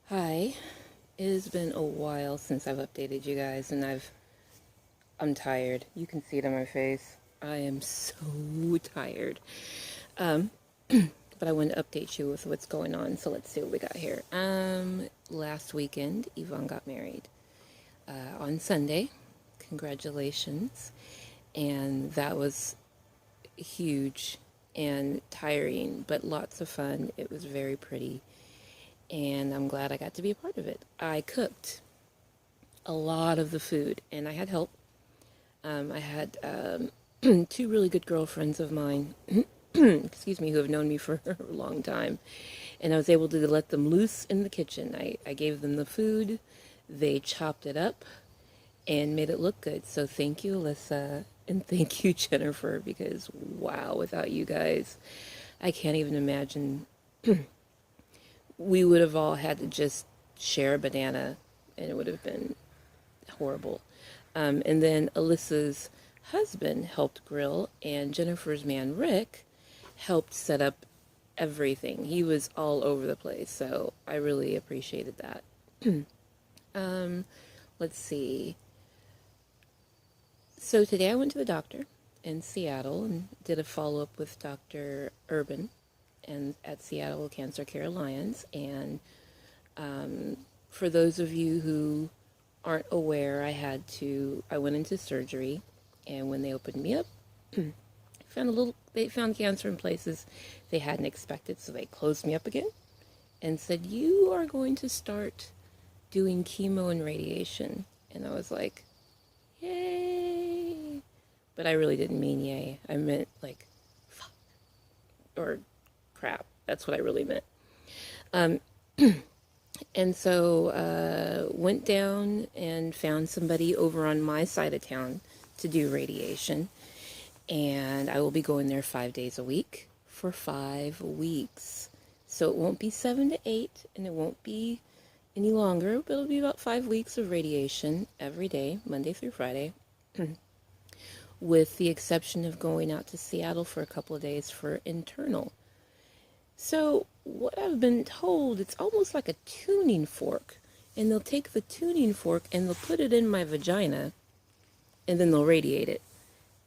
Hi, it has been a while since I've updated you guys, and I'm tired. You can see it on my face. I am so tired. Um, but I wanted to update you with what's going on. So let's see what we got here. Last weekend, Yvonne got married on Sunday. Congratulations, and that was huge and tiring, but lots of fun. It was very pretty, and I'm glad I got to be a part of it. I cooked a lot of the food, and I had help. I had two really good girlfriends of mine, excuse me, who have known me for a long time, and I was able to let them loose in the kitchen. I gave them the food, they chopped it up, and made it look good. So thank you, Alyssa, and thank you, Jennifer, because wow, without you guys, I can't even imagine. We would have all had to just share a banana, and it would have been horrible. And then Alyssa's husband helped grill, and Jennifer's man, Rick, helped set up everything. He was all over the place, so I really appreciated that. um, let's see. So today I went to the doctor in Seattle and did a follow-up with Dr. Urban and at Seattle Cancer Care Alliance. And for those of you who aren't aware, I went into surgery, and when they opened me up, they found cancer in places they hadn't expected, so they closed me up again and said, "You are going to start doing chemo and radiation." And I was like, "Yay!" But I really didn't mean yay. I meant like, fuck, or crap. That's what I really meant. Um, And so went down and found somebody over on my side of town to do radiation. And I will be going there 5 days a week for 5 weeks. So it won't be 7 to 8, and it won't be any longer, but it'll be about 5 weeks of radiation every day, Monday through Friday, with the exception of going out to Seattle for a couple of days for internal. So what I've been told, it's almost like a tuning fork. And they'll take the tuning fork and they'll put it in my vagina, and then they'll radiate it.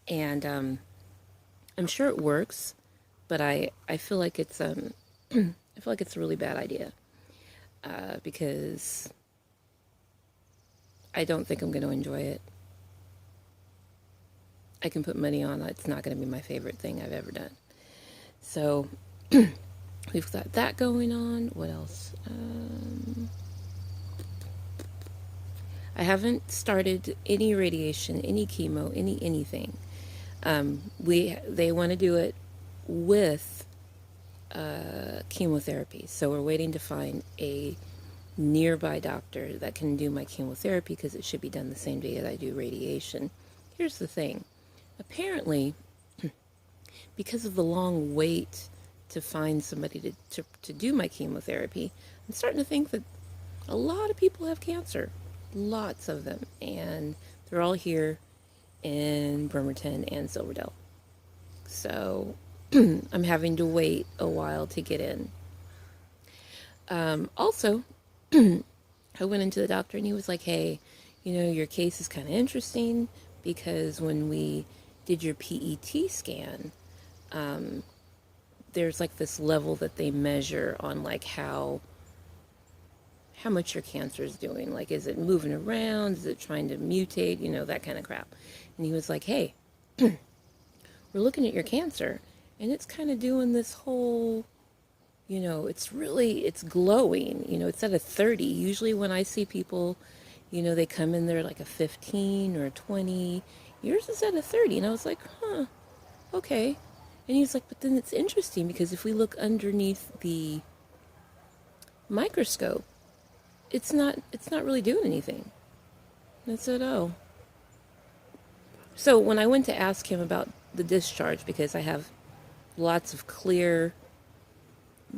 And I'm sure it works, but I feel like it's I feel like it's a really bad idea because I don't think I'm going to enjoy it. I can put money on it's not going to be my favorite thing I've ever done. So we've got that going on. What else? I haven't started any radiation, any chemo, anything. They want to do it with chemotherapy, so we're waiting to find a nearby doctor that can do my chemotherapy because it should be done the same day that I do radiation. Here's the thing. Apparently, because of the long wait to find somebody to do my chemotherapy, I'm starting to think that a lot of people have cancer. Lots of them. And they're all here in Bremerton and Silverdale. So I'm having to wait a while to get in. Also, I went into the doctor and he was like, "Hey, your case is kind of interesting because when we did your PET scan, there's like this level that they measure on like how much your cancer is doing. Like, is it moving around? Is it trying to mutate? That kind of crap." And he was like, "Hey, we're looking at your cancer, and it's kind of doing this whole, it's glowing. It's at a 30. Usually when I see people, they come in there like a 15 or a 20. Yours is at a 30." And I was like, "Huh, okay." And he's like, "But then it's interesting because if we look underneath the microscope, it's not really doing anything." And I said, "Oh." So when I went to ask him about the discharge, because I have lots of clear,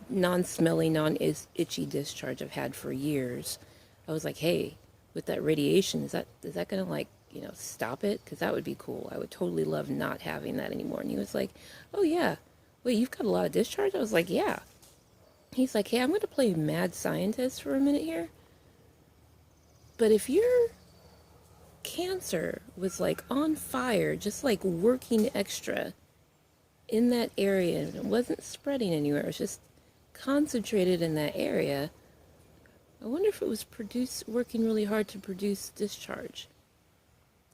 non-smelly, non-itchy discharge I've had for years, I was like, "Hey, with that radiation, is that gonna like, stop it? Because that would be cool. I would totally love not having that anymore." And he was like, "Oh yeah, wait, you've got a lot of discharge?" I was like, "Yeah." He's like, hey, I'm going to play mad scientist for a minute here. But if your cancer was like on fire, just like working extra in that area, and it wasn't spreading anywhere, it was just concentrated in that area, I wonder if it was working really hard to produce discharge.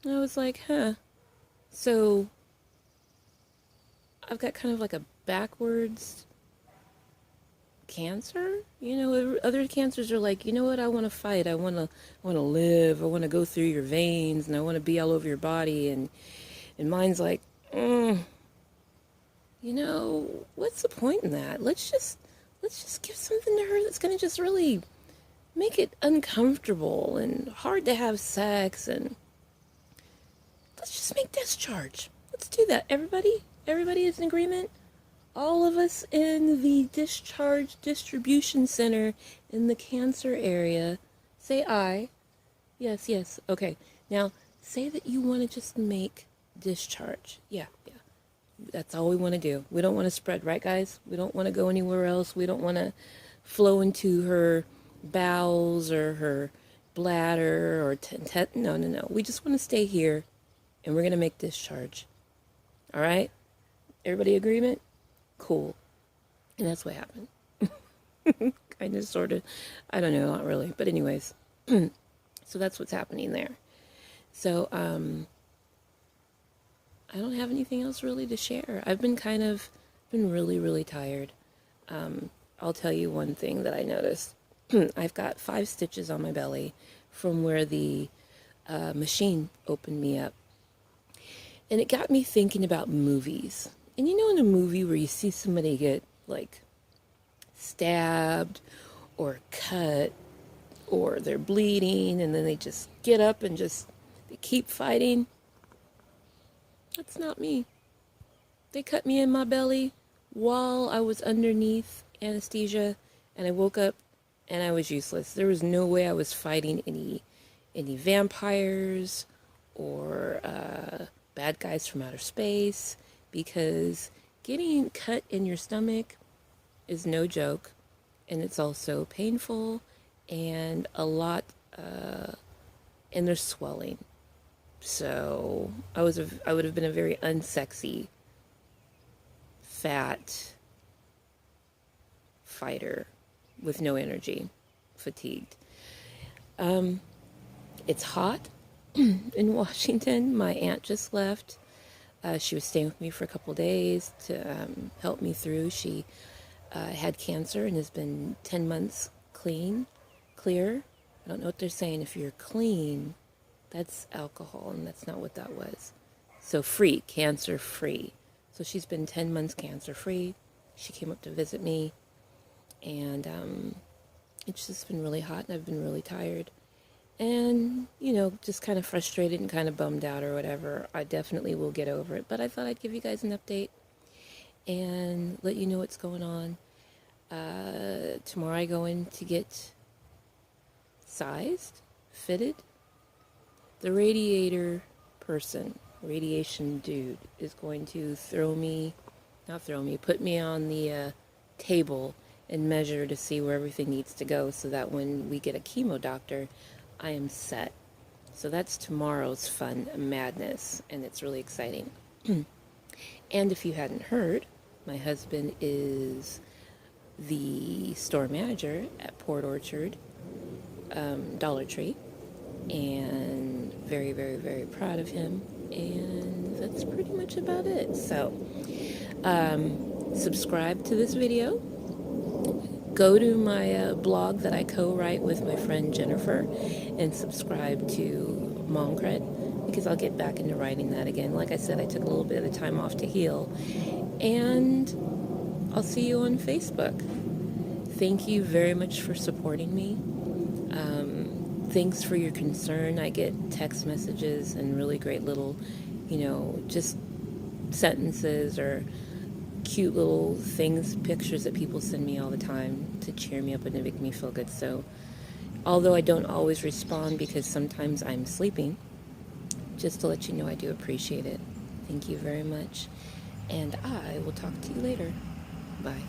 And I was like, huh. So I've got kind of like a backwards cancer. You know, other cancers are like, you know what, I want to fight. I want to live. I want to go through your veins, and I want to be all over your body. And mine's like, you know, what's the point in that? Let's just give something to her that's going to just really make it uncomfortable and hard to have sex, and let's just make discharge. Let's do that. Everybody is in agreement. All of us in the discharge distribution center in the cancer area, say aye. Yes, yes. Okay. Now, say that you want to just make discharge. Yeah, yeah. That's all we want to do. We don't want to spread, right, guys? We don't want to go anywhere else. We don't want to flow into her bowels or her bladder or no, no, no. We just want to stay here, and we're going to make discharge. All right? Everybody agreement? Cool. And that's what happened. Kind of, sort of. I don't know, not really. But anyways, so that's what's happening there. So, I don't have anything else really to share. I've been really, really tired. I'll tell you one thing that I noticed. I've got 5 stitches on my belly from where the machine opened me up. And it got me thinking about movies. And you know, in a movie where you see somebody get, like, stabbed or cut or they're bleeding and then they just get up and they keep fighting? That's not me. They cut me in my belly while I was underneath anesthesia, and I woke up and I was useless. There was no way I was fighting any vampires or bad guys from outer space, because getting cut in your stomach is no joke, and it's also painful and a lot, and there's swelling. So I would have been a very unsexy, fat fighter with no energy, fatigued. It's hot in Washington. My aunt just left. She was staying with me for a couple days to help me through. She had cancer and has been 10 months clear. I don't know what they're saying. If you're clean, that's alcohol, and that's not what that was. So free, cancer free. So she's been 10 months cancer free. She came up to visit me, and it's just been really hot, and I've been really tired. And, you know, just kind of frustrated and kind of bummed out or whatever. I definitely will get over it. But I thought I'd give you guys an update and let you know what's going on. Tomorrow I go in to get sized, fitted. The radiation dude, is going to put me on the table and measure to see where everything needs to go, so that when we get a chemo doctor, I am set. So that's tomorrow's fun madness, and it's really exciting. And if you hadn't heard, my husband is the store manager at Port Orchard Dollar Tree, and very, very, very proud of him. And that's pretty much about it. So subscribe to this video. Go to my blog that I co-write with my friend Jennifer, and subscribe to Mom Cred, because I'll get back into writing that again. Like I said, I took a little bit of time off to heal. And I'll see you on Facebook. Thank you very much for supporting me. Thanks for your concern. I get text messages and really great little, just sentences or cute little things, pictures that people send me all the time to cheer me up and to make me feel good. So, although I don't always respond because sometimes I'm sleeping, just to let you know I do appreciate it. Thank you very much. And I will talk to you later. Bye.